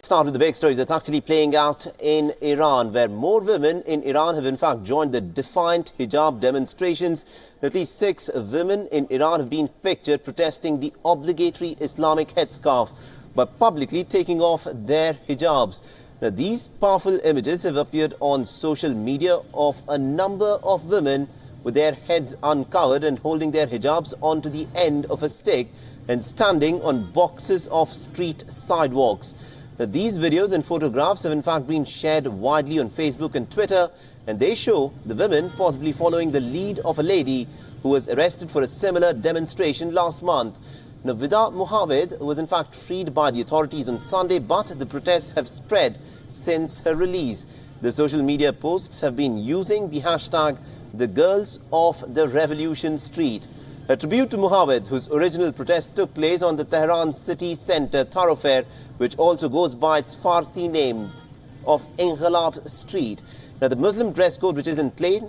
start with the big story that's actually playing out in Iran, where more women in Iran have in fact joined the defiant hijab demonstrations. At least 6 women in Iran have been pictured protesting the obligatory Islamic headscarf by publicly taking off their hijabs. Now, these powerful images have appeared on social media of a number of women with their heads uncovered and holding their hijabs onto the end of a stick and standing on boxes of street sidewalks. Now, these videos and photographs have in fact been shared widely on Facebook and Twitter, and they show the women possibly following the lead of a lady who was arrested for a similar demonstration last month. Now, Vida Muhammad was in fact freed by the authorities on Sunday, but the protests have spread since her release. The social media posts have been using the hashtag the Girls of the Revolution Street, a tribute to Muhammad, whose original protest took place on the Tehran city centre thoroughfare, which also goes by its Farsi name of Inqilab Street. Now, the Muslim dress code, which is in place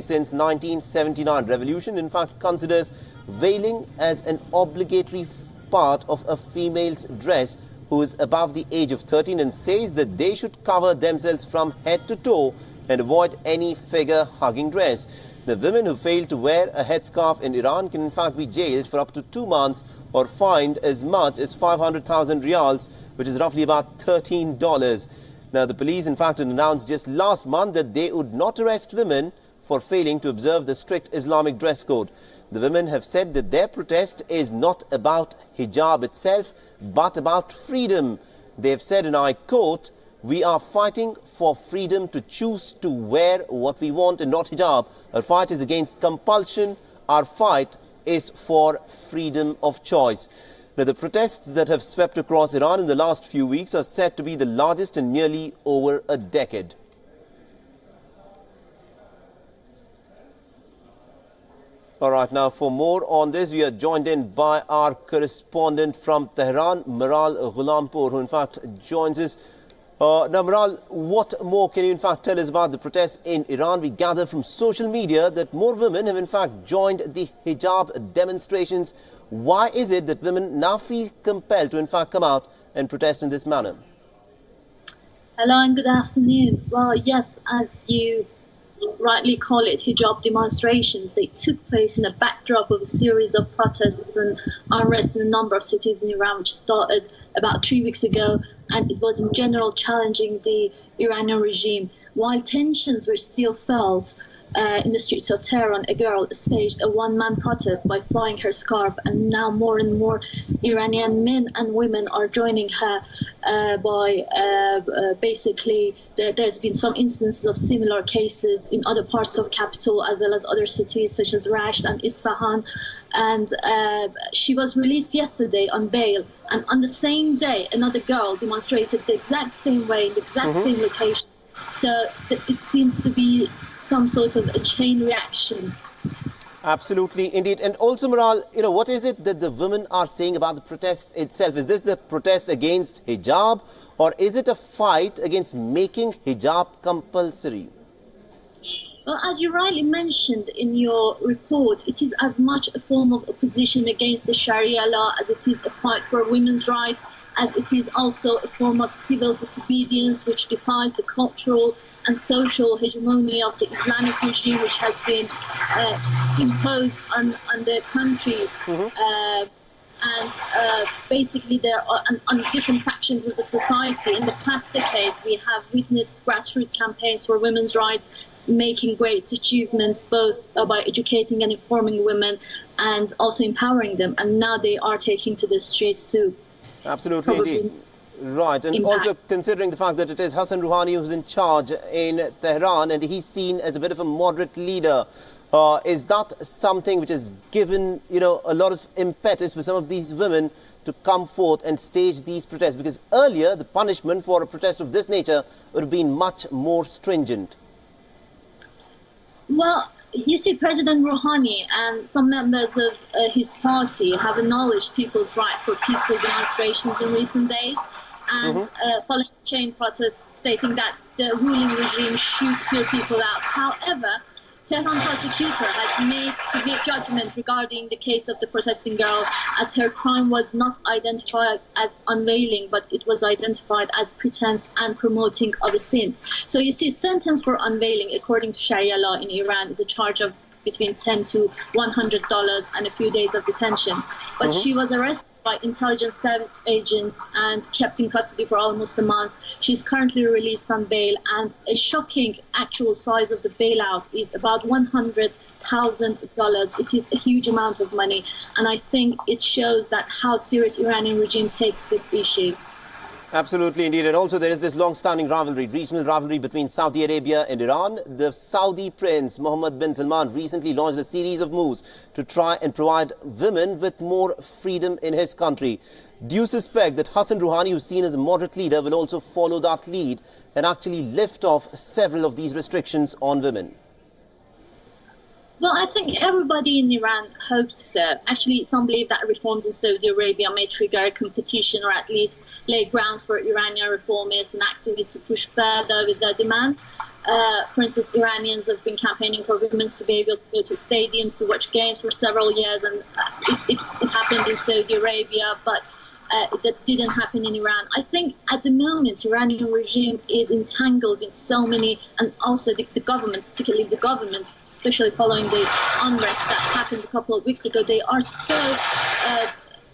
since 1979 revolution, in fact considers veiling as an obligatory part of a female's dress who is above the age of 13, and says that they should cover themselves from head to toe and avoid any figure-hugging dress. The women who fail to wear a headscarf in Iran can in fact be jailed for up to 2 months or fined as much as 500,000 riyals, which is roughly about $13. Now, the police in fact announced just last month that they would not arrest women for failing to observe the strict Islamic dress code. The women have said that their protest is not about hijab itself, but about freedom. They have said, and I quote, "We are fighting for freedom to choose to wear what we want and not hijab. Our fight is against compulsion. Our fight is for freedom of choice." Now, the protests that have swept across Iran in the last few weeks are said to be the largest in nearly over a decade. All right, now for more on this, we are joined in by our correspondent from Tehran, Maral Ghulampour, who in fact joins us. Now, Maral, what more can you in fact tell us about the protests in Iran? We gather from social media that more women have in fact joined the hijab demonstrations. Why is it that women now feel compelled to in fact come out and protest in this manner? Hello and good afternoon. Well, yes, as you rightly call it, hijab demonstrations, they took place in a backdrop of a series of protests and unrest in a number of cities in Iran, which started about 3 weeks ago, and it was in general challenging the Iranian regime. While tensions were still felt in the streets of Tehran, a girl staged a one-man protest by flying her scarf, and now more and more Iranian men and women are joining her basically there's been some instances of similar cases in other parts of capital as well as other cities such as Rasht and Isfahan, and she was released yesterday on bail, and on the same day another girl demonstrated the exact same way in the exact same location. So it seems to be some sort of a chain reaction. Absolutely, indeed. And also, Maral, what is it that the women are saying about the protests itself? Is this the protest against hijab, or is it a fight against making hijab compulsory? Well, as you rightly mentioned in your report, it is as much a form of opposition against the Sharia law as it is a fight for women's rights, as it is also a form of civil disobedience which defies the cultural and social hegemony of the Islamic regime, which has been imposed on the country. And basically there are on different factions of the society. In the past decade, we have witnessed grassroots campaigns for women's rights making great achievements, both by educating and informing women and also empowering them. And now they are taking to the streets too. Absolutely, indeed. Right, and also considering the fact that it is Hassan Rouhani who's in charge in Tehran, and he's seen as a bit of a moderate leader, is that something which has given, a lot of impetus for some of these women to come forth and stage these protests? Because earlier, the punishment for a protest of this nature would have been much more stringent. Well, you see, President Rouhani and some members of his party have acknowledged people's right for peaceful demonstrations in recent days, and following chain protests stating that the ruling regime should clear people out. However, Tehran prosecutor has made severe judgment regarding the case of the protesting girl, as her crime was not identified as unveiling, but it was identified as pretense and promoting of a sin. So you see, sentence for unveiling, according to Sharia law in Iran, is a charge of between $10 to $100 and a few days of detention. But she was arrested by intelligence service agents and kept in custody for almost a month. She's currently released on bail, and a shocking actual size of the bailout is about $100,000. It is a huge amount of money, and I think it shows that how serious Iranian regime takes this issue. Absolutely, indeed. And also there is this long-standing rivalry, regional rivalry between Saudi Arabia and Iran. The Saudi prince, Mohammed bin Salman, recently launched a series of moves to try and provide women with more freedom in his country. Do you suspect that Hassan Rouhani, who's seen as a moderate leader, will also follow that lead and actually lift off several of these restrictions on women? Well, I think everybody in Iran hopes so. Actually, some believe that reforms in Saudi Arabia may trigger a competition, or at least lay grounds for Iranian reformists and activists to push further with their demands. For instance, Iranians have been campaigning for women to be able to go to stadiums to watch games for several years, and it happened in Saudi Arabia, but that didn't happen in Iran. I think at the moment, Iranian regime is entangled in so many, and also the government, particularly the government, especially following the unrest that happened a couple of weeks ago, they are so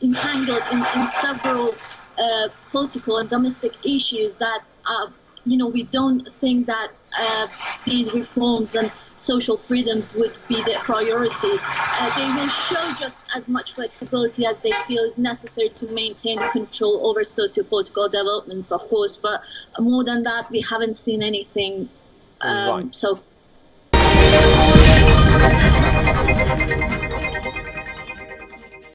entangled in several political and domestic issues that, we don't think that these reforms and social freedoms would be their priority. They will show just as much flexibility as they feel is necessary to maintain control over socio-political developments, of course. But more than that, we haven't seen anything so far.